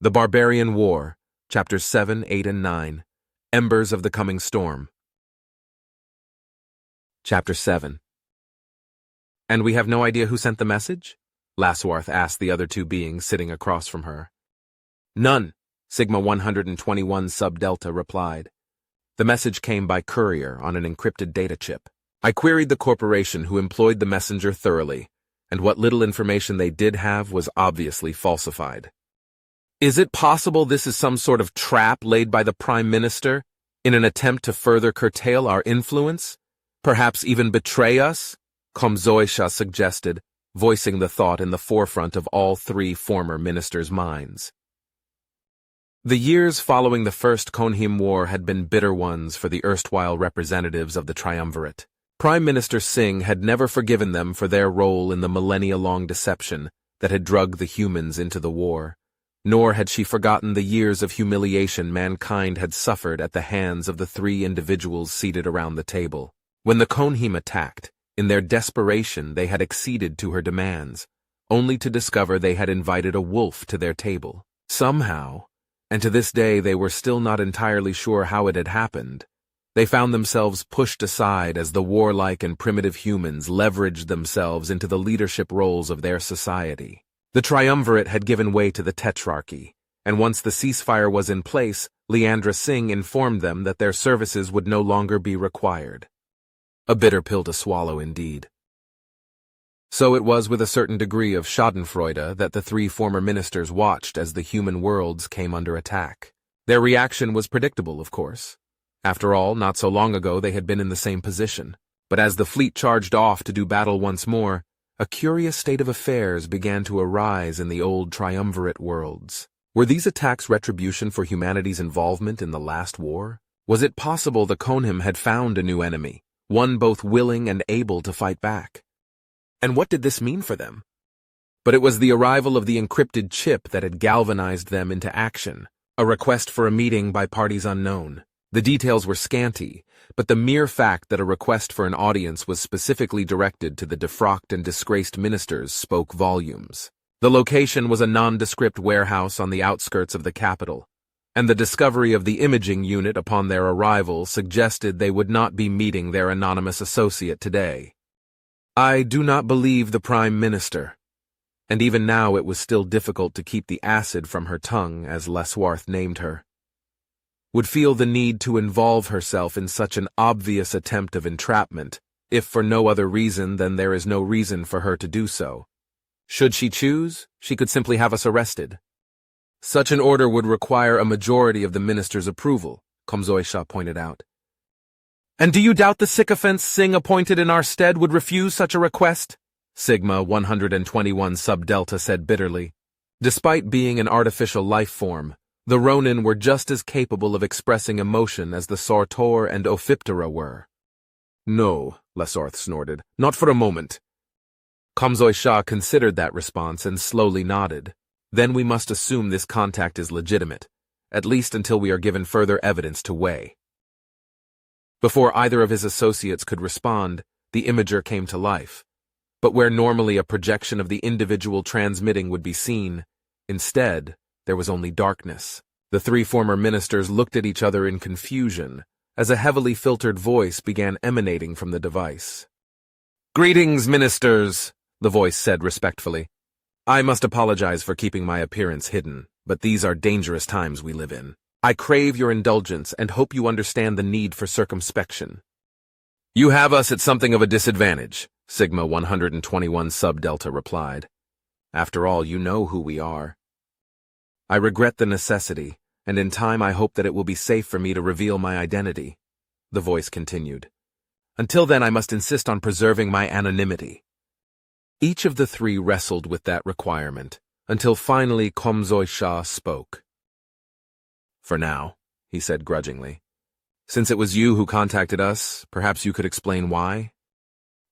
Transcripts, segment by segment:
The Barbarian War, Chapters 7, 8, and 9, Embers of the Coming Storm. Chapter 7. And we have no idea who sent the message? Lasworth asked the other two beings sitting across from her. None, Sigma 121 Sub-Delta replied. The message came by courier on an encrypted data chip. I queried the corporation who employed the messenger thoroughly, and what little information they did have was obviously falsified. Is it possible this is some sort of trap laid by the Prime Minister in an attempt to further curtail our influence? Perhaps even betray us? Komzoisha suggested, voicing the thought in the forefront of all three former ministers' minds. The years following the First Konhim War had been bitter ones for the erstwhile representatives of the Triumvirate. Prime Minister Singh had never forgiven them for their role in the millennia-long deception that had drugged the humans into the war. Nor had she forgotten the years of humiliation mankind had suffered at the hands of the three individuals seated around the table. When the Konhim attacked, in their desperation they had acceded to her demands, only to discover they had invited a wolf to their table. Somehow, and to this day they were still not entirely sure how it had happened, they found themselves pushed aside as the warlike and primitive humans leveraged themselves into the leadership roles of their society. The Triumvirate had given way to the Tetrarchy, and once the ceasefire was in place, Leandra Singh informed them that their services would no longer be required. A bitter pill to swallow indeed. So it was with a certain degree of schadenfreude that the three former ministers watched as the human worlds came under attack. Their reaction was predictable, of course. After all, not so long ago they had been in the same position. But as the fleet charged off to do battle once more, a curious state of affairs began to arise in the old triumvirate worlds. Were these attacks retribution for humanity's involvement in the last war? Was it possible the Konhim had found a new enemy, one both willing and able to fight back? And what did this mean for them? But it was the arrival of the encrypted chip that had galvanized them into action, a request for a meeting by parties unknown. The details were scanty, but the mere fact that a request for an audience was specifically directed to the defrocked and disgraced ministers spoke volumes. The location was a nondescript warehouse on the outskirts of the capital, and the discovery of the imaging unit upon their arrival suggested they would not be meeting their anonymous associate today. I do not believe the Prime Minister, and even now it was still difficult to keep the acid from her tongue as Lasworth named her, would feel the need to involve herself in such an obvious attempt of entrapment, if for no other reason than there is no reason for her to do so. Should she choose, she could simply have us arrested. Such an order would require a majority of the minister's approval, Komzoisha pointed out. And do you doubt the sycophants Singh appointed in our stead would refuse such a request? Sigma 121 Sub-Delta said bitterly. Despite being an artificial life form, the Ronin were just as capable of expressing emotion as the Sartor and Ophiptera were. No, Lasworth snorted, not for a moment. Komzoisha considered that response and slowly nodded. Then we must assume this contact is legitimate, at least until we are given further evidence to weigh. Before either of his associates could respond, the imager came to life. But where normally a projection of the individual transmitting would be seen, instead, there was only darkness. The three former ministers looked at each other in confusion as a heavily filtered voice began emanating from the device. Greetings, ministers, the voice said respectfully. I must apologize for keeping my appearance hidden, but these are dangerous times we live in. I crave your indulgence and hope you understand the need for circumspection. You have us at something of a disadvantage, Sigma 121 Sub-Delta replied. After all, you know who we are. I regret the necessity, and in time I hope that it will be safe for me to reveal my identity, the voice continued. Until then I must insist on preserving my anonymity. Each of the three wrestled with that requirement, until finally Komzoisha spoke. For now, he said grudgingly. Since it was you who contacted us, perhaps you could explain why?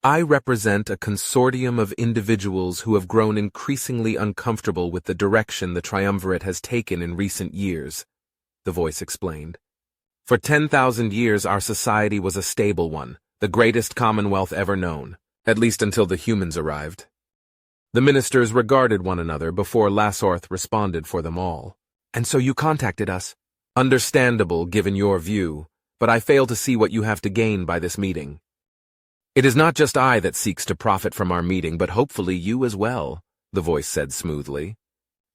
I represent a consortium of individuals who have grown increasingly uncomfortable with the direction the Triumvirate has taken in recent years, the voice explained. For 10,000 years our society was a stable one, the greatest commonwealth ever known, at least until the humans arrived. The ministers regarded one another before Lasworth responded for them all. And so you contacted us. Understandable, given your view, but I fail to see what you have to gain by this meeting. It is not just I that seeks to profit from our meeting, but hopefully you as well, the voice said smoothly.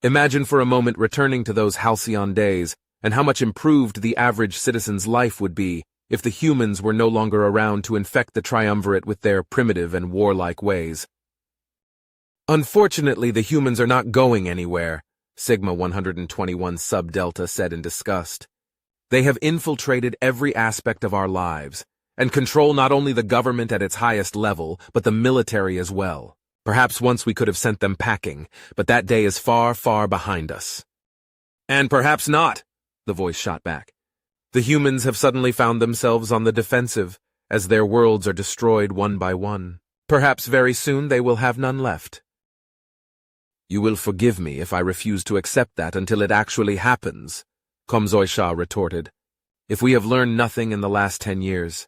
Imagine for a moment returning to those halcyon days, and how much improved the average citizen's life would be if the humans were no longer around to infect the triumvirate with their primitive and warlike ways. Unfortunately, the humans are not going anywhere, Sigma 121 Sub-Delta said in disgust. They have infiltrated every aspect of our lives, and control not only the government at its highest level, but the military as well. Perhaps once we could have sent them packing, but that day is far, far behind us. And perhaps not, the voice shot back. The humans have suddenly found themselves on the defensive, as their worlds are destroyed one by one. Perhaps very soon they will have none left. You will forgive me if I refuse to accept that until it actually happens, Komzoi Shah retorted. If we have learned nothing in the last 10 years,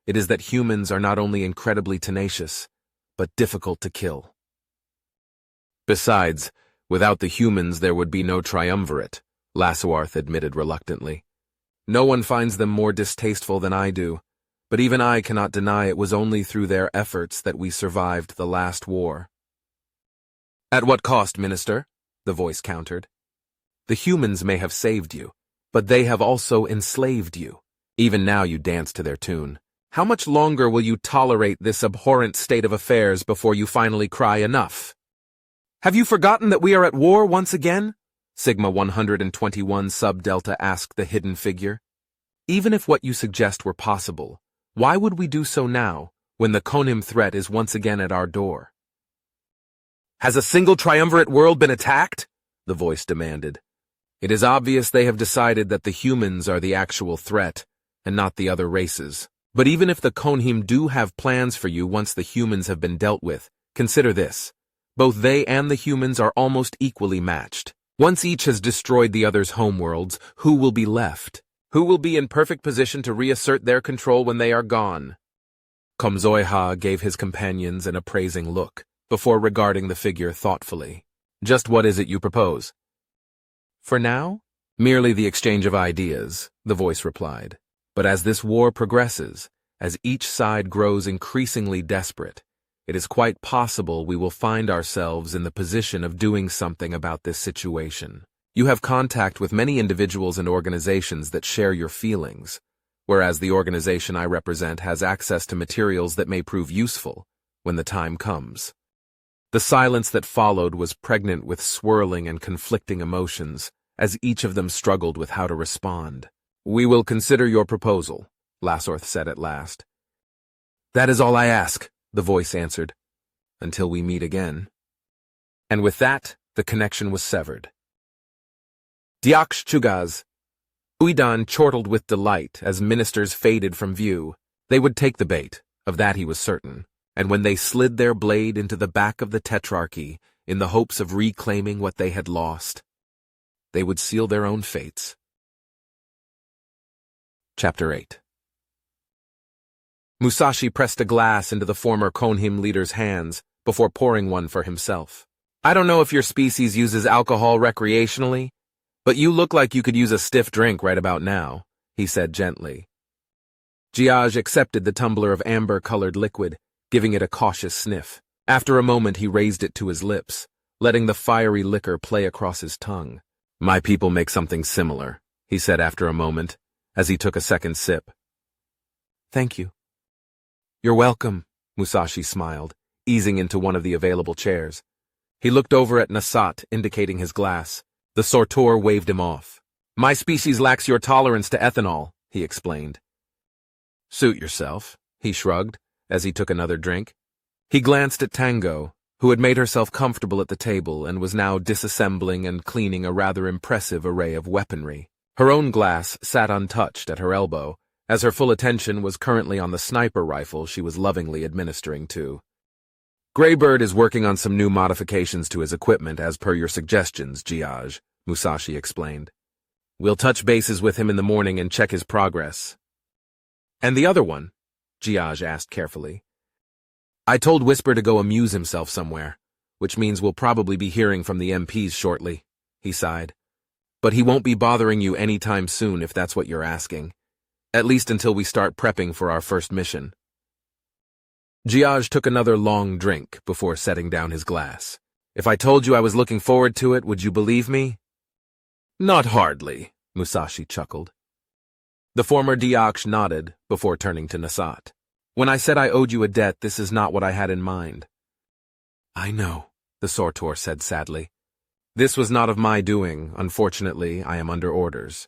it is that humans are not only incredibly tenacious, but difficult to kill. Besides, without the humans there would be no triumvirate, Laswarth admitted reluctantly. No one finds them more distasteful than I do, but even I cannot deny it was only through their efforts that we survived the last war. At what cost, Minister? The voice countered. The humans may have saved you, but they have also enslaved you. Even now you dance to their tune. How much longer will you tolerate this abhorrent state of affairs before you finally cry enough? Have you forgotten that we are at war once again? Sigma 121 Sub-Delta asked the hidden figure. Even if what you suggest were possible, why would we do so now, when the Konim threat is once again at our door? Has a single triumvirate world been attacked? The voice demanded. It is obvious they have decided that the humans are the actual threat, and not the other races. But even if the Konhim do have plans for you once the humans have been dealt with, consider this. Both they and the humans are almost equally matched. Once each has destroyed the other's homeworlds, who will be left? Who will be in perfect position to reassert their control when they are gone? Komzoi gave his companions an appraising look, before regarding the figure thoughtfully. Just what is it you propose? For now, merely the exchange of ideas, the voice replied. But as this war progresses, as each side grows increasingly desperate, it is quite possible we will find ourselves in the position of doing something about this situation. You have contact with many individuals and organizations that share your feelings, whereas the organization I represent has access to materials that may prove useful when the time comes. The silence that followed was pregnant with swirling and conflicting emotions, as each of them struggled with how to respond. We will consider your proposal, Laswarth said at last. That is all I ask, the voice answered, until we meet again. And with that, the connection was severed. Diaksh Chugaz. Uidan chortled with delight as ministers faded from view. They would take the bait, of that he was certain, and when they slid their blade into the back of the Tetrarchy in the hopes of reclaiming what they had lost, they would seal their own fates. Chapter 8. Musashi pressed a glass into the former Konhim leader's hands before pouring one for himself. I don't know if your species uses alcohol recreationally, but you look like you could use a stiff drink right about now, he said gently. Jiaj accepted the tumbler of amber-colored liquid, giving it a cautious sniff. After a moment he raised it to his lips, letting the fiery liquor play across his tongue. My people make something similar, he said after a moment, as he took a second sip. Thank you. You're welcome, Musashi smiled, easing into one of the available chairs. He looked over at Nasat, indicating his glass. The Sortor waved him off. My species lacks your tolerance to ethanol, he explained. Suit yourself, he shrugged, as he took another drink. He glanced at Tango, who had made herself comfortable at the table and was now disassembling and cleaning a rather impressive array of weaponry. Her own glass sat untouched at her elbow, as her full attention was currently on the sniper rifle she was lovingly administering to. Greybird is working on some new modifications to his equipment as per your suggestions, Jiaj, Musashi explained. We'll touch bases with him in the morning and check his progress. And the other one? Jiaj asked carefully. I told Whisper to go amuse himself somewhere, which means we'll probably be hearing from the MPs shortly, he sighed. But he won't be bothering you anytime soon if that's what you're asking. At least until we start prepping for our first mission. Giage took another long drink before setting down his glass. If I told you I was looking forward to it, would you believe me? Not hardly, Musashi chuckled. The former Diaksh nodded before turning to Nasat. When I said I owed you a debt, this is not what I had in mind. I know, the Sortor said sadly. This was not of my doing. Unfortunately, I am under orders.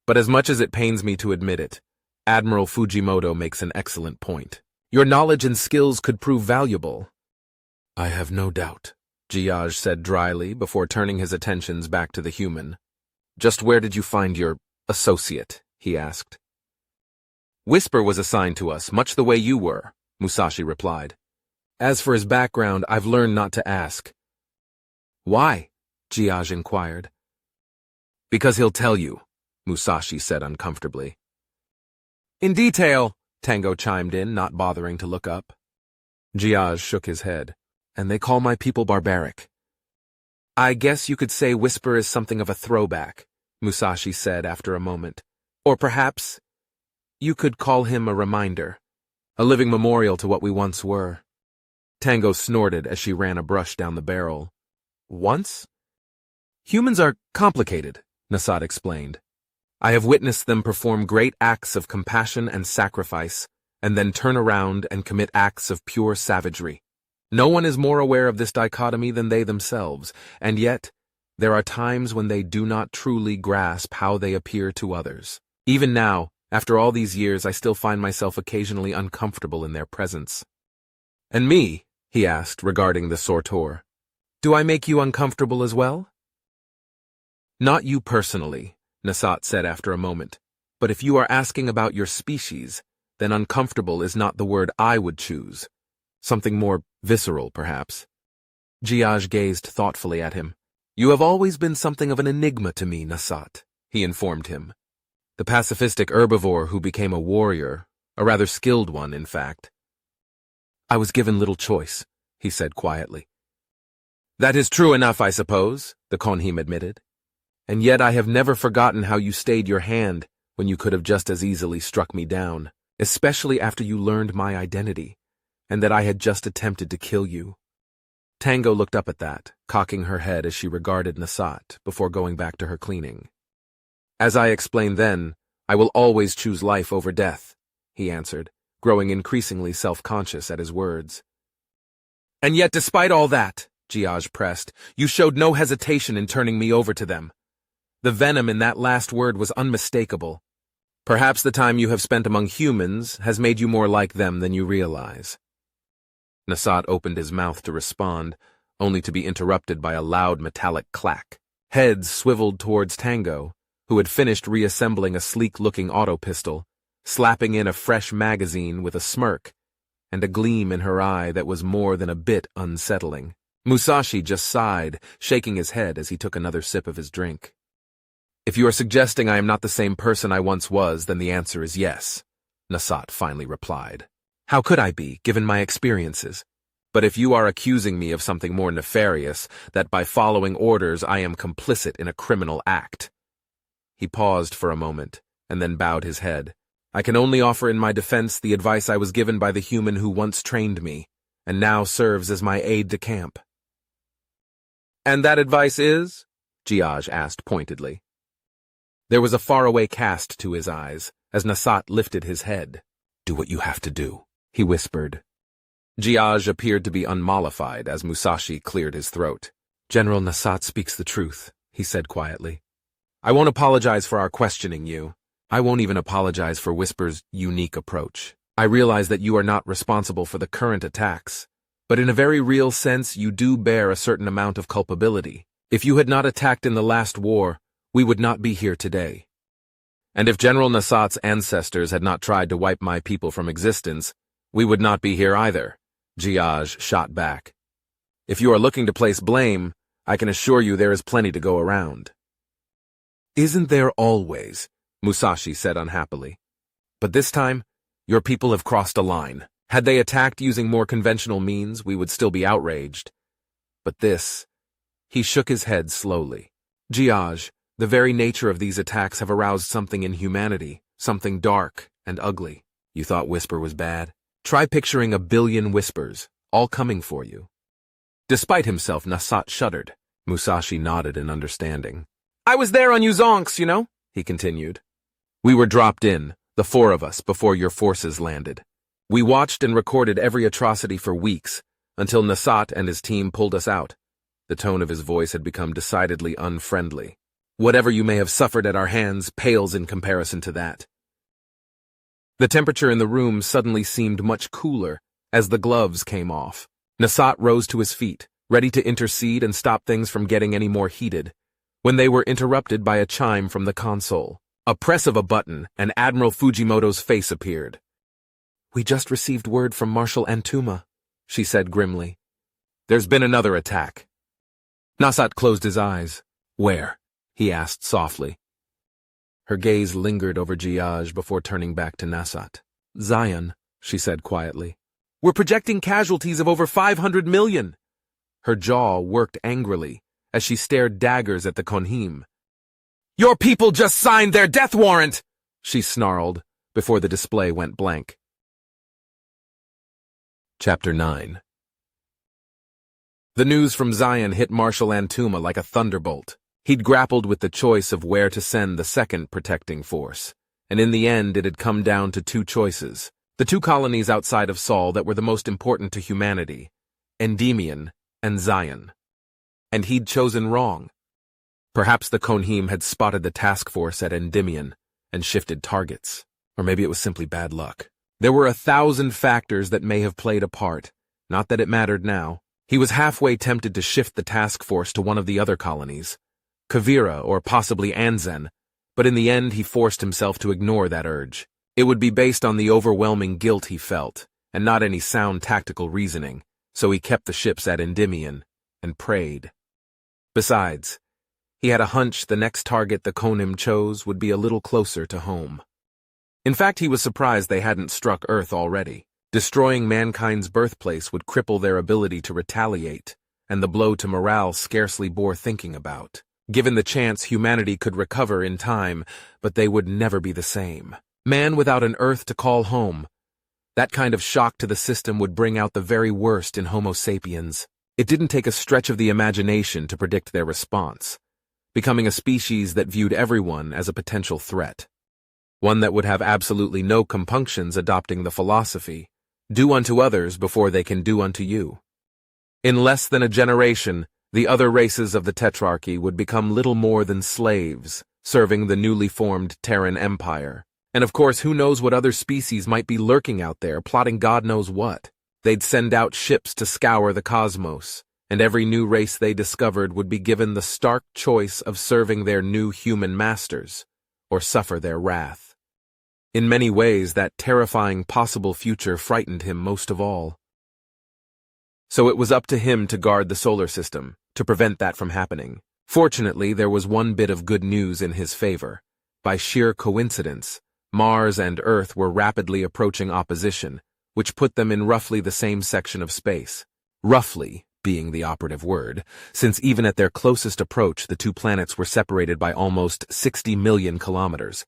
But as much as it pains me to admit it, Admiral Fujimoto makes an excellent point. Your knowledge and skills could prove valuable. I have no doubt, Giage said dryly before turning his attentions back to the human. Just where did you find your associate? He asked. Whisper was assigned to us, much the way you were, Musashi replied. As for his background, I've learned not to ask. Why? Giage inquired. Because he'll tell you, Musashi said uncomfortably. In detail, Tango chimed in, not bothering to look up. Giage shook his head. And they call my people barbaric. I guess you could say Whisper is something of a throwback, Musashi said after a moment. Or perhaps you could call him a reminder, a living memorial to what we once were. Tango snorted as she ran a brush down the barrel. Once? Humans are complicated, Nasat explained. I have witnessed them perform great acts of compassion and sacrifice, and then turn around and commit acts of pure savagery. No one is more aware of this dichotomy than they themselves, and yet, there are times when they do not truly grasp how they appear to others. Even now, after all these years, I still find myself occasionally uncomfortable in their presence. And me? He asked, regarding the Sortor. Do I make you uncomfortable as well? Not you personally, Nasat said after a moment. But if you are asking about your species, then uncomfortable is not the word I would choose. Something more visceral, perhaps. Giage gazed thoughtfully at him. You have always been something of an enigma to me, Nasat, he informed him. The pacifistic herbivore who became a warrior, a rather skilled one, in fact. I was given little choice, he said quietly. That is true enough, I suppose, the Konhim admitted. And yet I have never forgotten how you stayed your hand when you could have just as easily struck me down, especially after you learned my identity, and that I had just attempted to kill you. Tango looked up at that, cocking her head as she regarded Nasat before going back to her cleaning. As I explained then, I will always choose life over death, he answered, growing increasingly self-conscious at his words. And yet despite all that, Giage pressed, you showed no hesitation in turning me over to them. The venom in that last word was unmistakable. Perhaps the time you have spent among humans has made you more like them than you realize. Nasat opened his mouth to respond, only to be interrupted by a loud metallic clack. Heads swiveled towards Tango, who had finished reassembling a sleek-looking auto pistol, slapping in a fresh magazine with a smirk, and a gleam in her eye that was more than a bit unsettling. Musashi just sighed, shaking his head as he took another sip of his drink. If you are suggesting I am not the same person I once was, then the answer is yes, Nasat finally replied. How could I be, given my experiences? But if you are accusing me of something more nefarious, that by following orders I am complicit in a criminal act. He paused for a moment, and then bowed his head. I can only offer in my defense the advice I was given by the human who once trained me, and now serves as my aide-de-camp. And that advice is? Giage asked pointedly. There was a faraway cast to his eyes, as Nasat lifted his head. Do what you have to do, he whispered. Giage appeared to be unmollified as Musashi cleared his throat. General Nasat speaks the truth, he said quietly. I won't apologize for our questioning you. I won't even apologize for Whisper's unique approach. I realize that you are not responsible for the current attacks, but in a very real sense you do bear a certain amount of culpability. If you had not attacked in the last war, we would not be here today. And if General Nasat's ancestors had not tried to wipe my people from existence, we would not be here either, Giage shot back. If you are looking to place blame, I can assure you there is plenty to go around. Isn't there always? Musashi said unhappily. But this time, your people have crossed a line. Had they attacked using more conventional means, we would still be outraged. But this... He shook his head slowly. Giage, The very nature of these attacks have aroused something in humanity, something dark and ugly. You thought Whisper was bad? Try picturing a billion Whispers, all coming for you. Despite himself, Nasat shuddered. Musashi nodded in understanding. I was there on Yuzonks, you know, he continued. We were dropped in, the four of us, before your forces landed. We watched and recorded every atrocity for weeks, until Nasat and his team pulled us out. The tone of his voice had become decidedly unfriendly. Whatever you may have suffered at our hands pales in comparison to that. The temperature in the room suddenly seemed much cooler as the gloves came off. Nasat rose to his feet, ready to intercede and stop things from getting any more heated, when they were interrupted by a chime from the console. A press of a button, and Admiral Fujimoto's face appeared. We just received word from Marshal Antuma, she said grimly. There's been another attack. Nasat closed his eyes. Where? He asked softly. Her gaze lingered over Jiaj before turning back to Nasat. Zion, she said quietly. We're projecting casualties of over 500 million. Her jaw worked angrily as she stared daggers at the Konhim. Your people just signed their death warrant, she snarled before the display went blank. Chapter 9. The news from Zion hit Marshal Antuma like a thunderbolt. He'd grappled with the choice of where to send the second protecting force, and in the end it had come down to two choices. The two colonies outside of Sol that were the most important to humanity, Endymion and Zion. And he'd chosen wrong. Perhaps the Konhim had spotted the task force at Endymion and shifted targets. Or maybe it was simply bad luck. There were 1,000 factors that may have played a part, not that it mattered now. He was halfway tempted to shift the task force to one of the other colonies, Kavira or possibly Anzen, but in the end he forced himself to ignore that urge. It would be based on the overwhelming guilt he felt, and not any sound tactical reasoning, so he kept the ships at Endymion and prayed. Besides, he had a hunch the next target the Konhim chose would be a little closer to home. In fact, he was surprised they hadn't struck Earth already. Destroying mankind's birthplace would cripple their ability to retaliate, and the blow to morale scarcely bore thinking about. Given the chance, humanity could recover in time, but they would never be the same. Man without an Earth to call home. That kind of shock to the system would bring out the very worst in Homo sapiens. It didn't take a stretch of the imagination to predict their response, becoming a species that viewed everyone as a potential threat. One that would have absolutely no compunctions adopting the philosophy, do unto others before they can do unto you. In less than a generation, the other races of the Tetrarchy would become little more than slaves, serving the newly formed Terran Empire. And of course, who knows what other species might be lurking out there, plotting God knows what. They'd send out ships to scour the cosmos, and every new race they discovered would be given the stark choice of serving their new human masters, or suffer their wrath. In many ways, that terrifying possible future frightened him most of all. So it was up to him to guard the solar system, to prevent that from happening. Fortunately, there was one bit of good news in his favor. By sheer coincidence, Mars and Earth were rapidly approaching opposition, which put them in roughly the same section of space. Roughly being the operative word, since even at their closest approach the two planets were separated by almost 60 million kilometers.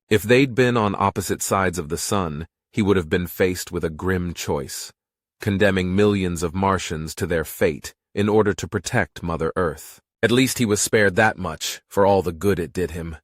If they'd been on opposite sides of the sun, he would have been faced with a grim choice, condemning millions of Martians to their fate in order to protect Mother Earth. At least he was spared that much, for all the good it did him.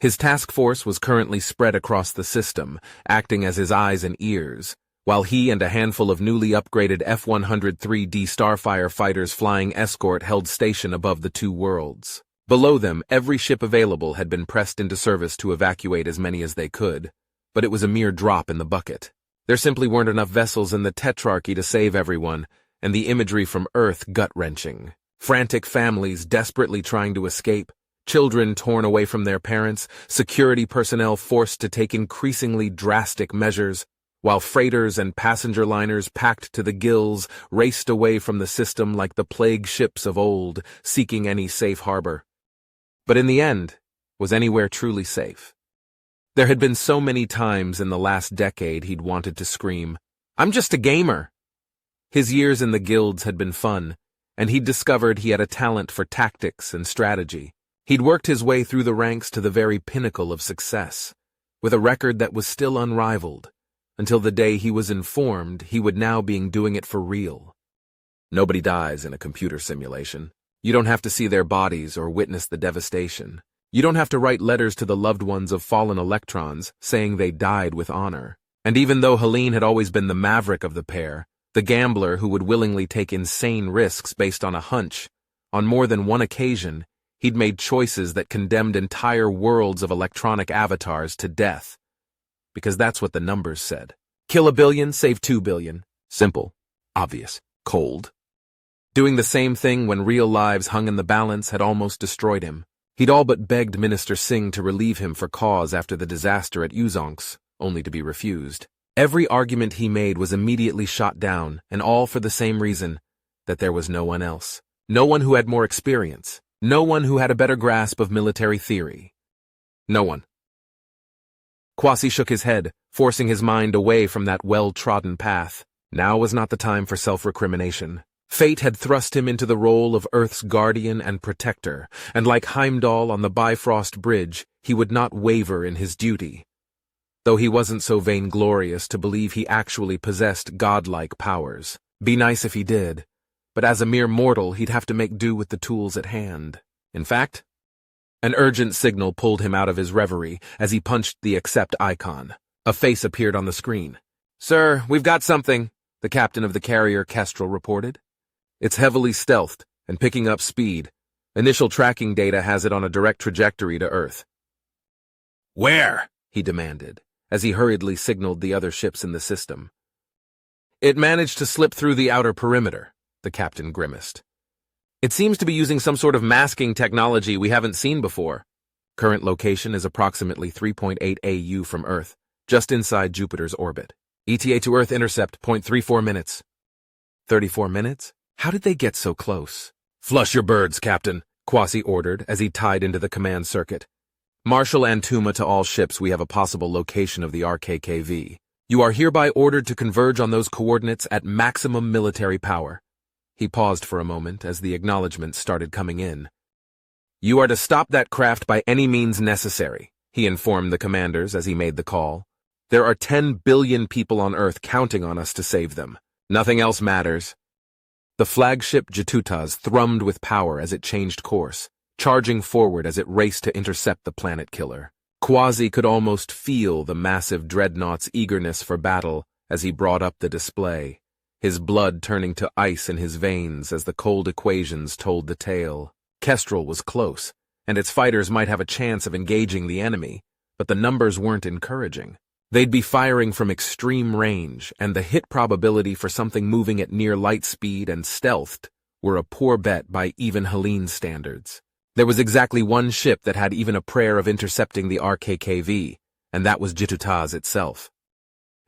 His task force was currently spread across the system, acting as his eyes and ears, while he and a handful of newly upgraded F-103D Starfire fighters flying escort held station above the two worlds. Below them, every ship available had been pressed into service to evacuate as many as they could, but it was a mere drop in the bucket. There simply weren't enough vessels in the Tetrarchy to save everyone, and the imagery from Earth gut-wrenching. Frantic families desperately trying to escape, children torn away from their parents, security personnel forced to take increasingly drastic measures, while freighters and passenger liners packed to the gills raced away from the system like the plague ships of old, seeking any safe harbor. But in the end, was anywhere truly safe? There had been so many times in the last decade he'd wanted to scream, "I'm just a gamer!" His years in the guilds had been fun, and he'd discovered he had a talent for tactics and strategy. He'd worked his way through the ranks to the very pinnacle of success, with a record that was still unrivaled, until the day he was informed he would now be doing it for real. Nobody dies in a computer simulation. You don't have to see their bodies or witness the devastation. You don't have to write letters to the loved ones of fallen electrons saying they died with honor. And even though Helene had always been the maverick of the pair, the gambler who would willingly take insane risks based on a hunch, on more than one occasion, he'd made choices that condemned entire worlds of electronic avatars to death. Because that's what the numbers said. Kill 1 billion, save 2 billion. Simple, obvious, cold. Doing the same thing when real lives hung in the balance had almost destroyed him. He'd all but begged Minister Singh to relieve him for cause after the disaster at Uzonks, only to be refused. Every argument he made was immediately shot down, and all for the same reason, that there was no one else. No one who had more experience. No one who had a better grasp of military theory. No one. Kwasi shook his head, forcing his mind away from that well-trodden path. Now was not the time for self-recrimination. Fate had thrust him into the role of Earth's guardian and protector, and like Heimdall on the Bifrost Bridge, he would not waver in his duty. Though he wasn't so vainglorious to believe he actually possessed godlike powers. Be nice if he did, but as a mere mortal he'd have to make do with the tools at hand. In fact, an urgent signal pulled him out of his reverie as he punched the accept icon. A face appeared on the screen. "Sir, we've got something," the captain of the carrier Kestrel reported. "It's heavily stealthed and picking up speed. Initial tracking data has it on a direct trajectory to Earth." "Where?" he demanded, as he hurriedly signaled the other ships in the system. "It managed to slip through the outer perimeter," the captain grimaced. "It seems to be using some sort of masking technology we haven't seen before. Current location is approximately 3.8 AU from Earth, just inside Jupiter's orbit. ETA to Earth intercept, 0.34 minutes. 34 minutes? How did they get so close? "Flush your birds, Captain," Kwasi ordered as he tied into the command circuit. "Marshal Antuma to all ships, we have a possible location of the RKKV. You are hereby ordered to converge on those coordinates at maximum military power." He paused for a moment as the acknowledgments started coming in. "You are to stop that craft by any means necessary," he informed the commanders as he made the call. "There are 10 billion people on Earth counting on us to save them. Nothing else matters." The flagship Jatutaz thrummed with power as it changed course, charging forward as it raced to intercept the planet killer. Kwasi could almost feel the massive dreadnought's eagerness for battle as he brought up the display, his blood turning to ice in his veins as the cold equations told the tale. Kestrel was close, and its fighters might have a chance of engaging the enemy, but the numbers weren't encouraging. They'd be firing from extreme range, and the hit probability for something moving at near light speed and stealthed were a poor bet by even Helene's standards. There was exactly one ship that had even a prayer of intercepting the RKKV, and that was Jitutaz itself.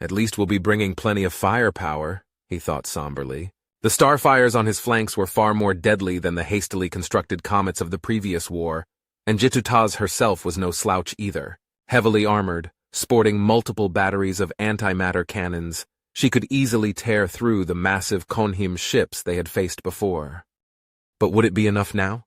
"At least we'll be bringing plenty of firepower," he thought somberly. The starfires on his flanks were far more deadly than the hastily constructed comets of the previous war, and Jitutaz herself was no slouch either. Heavily armored, sporting multiple batteries of antimatter cannons, she could easily tear through the massive Konhim ships they had faced before. But would it be enough now?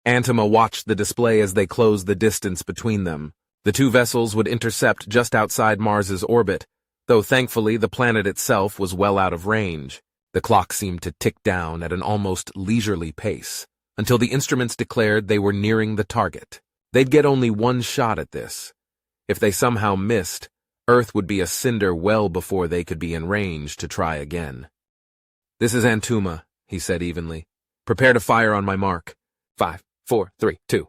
Antuma watched the display as they closed the distance between them. The two vessels would intercept just outside Mars's orbit, though thankfully the planet itself was well out of range. The clock seemed to tick down at an almost leisurely pace, until the instruments declared they were nearing the target. They'd get only one shot at this. If they somehow missed, Earth would be a cinder well before they could be in range to try again. "This is Antuma," he said evenly. "Prepare to fire on my mark. 5, 4, 3, 2.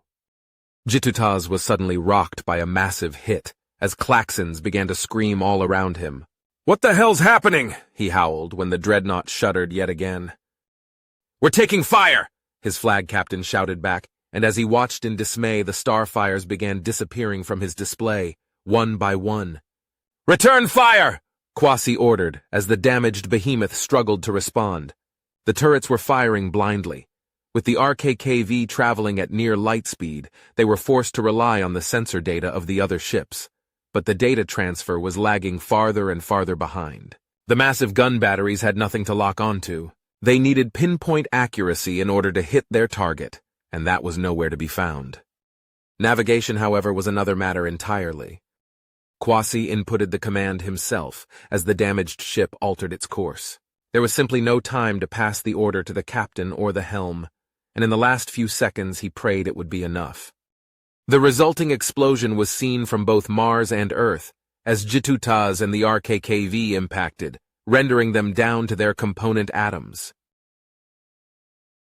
Jitutaz was suddenly rocked by a massive hit, as klaxons began to scream all around him. "What the hell's happening?" he howled when the dreadnought shuddered yet again. "We're taking fire!" his flag captain shouted back, and as he watched in dismay, the starfires began disappearing from his display, one by one. "Return fire!" Kwasi ordered, as the damaged behemoth struggled to respond. The turrets were firing blindly. With the RKKV traveling at near light speed, they were forced to rely on the sensor data of the other ships, but the data transfer was lagging farther and farther behind. The massive gun batteries had nothing to lock onto. They needed pinpoint accuracy in order to hit their target. and that was nowhere to be found. Navigation, however, was another matter entirely. Kwasi inputted the command himself as the damaged ship altered its course. There was simply no time to pass the order to the captain or the helm, and in the last few seconds he prayed it would be enough. The resulting explosion was seen from both Mars and Earth, as Jitutaz and the RKKV impacted, rendering them down to their component atoms.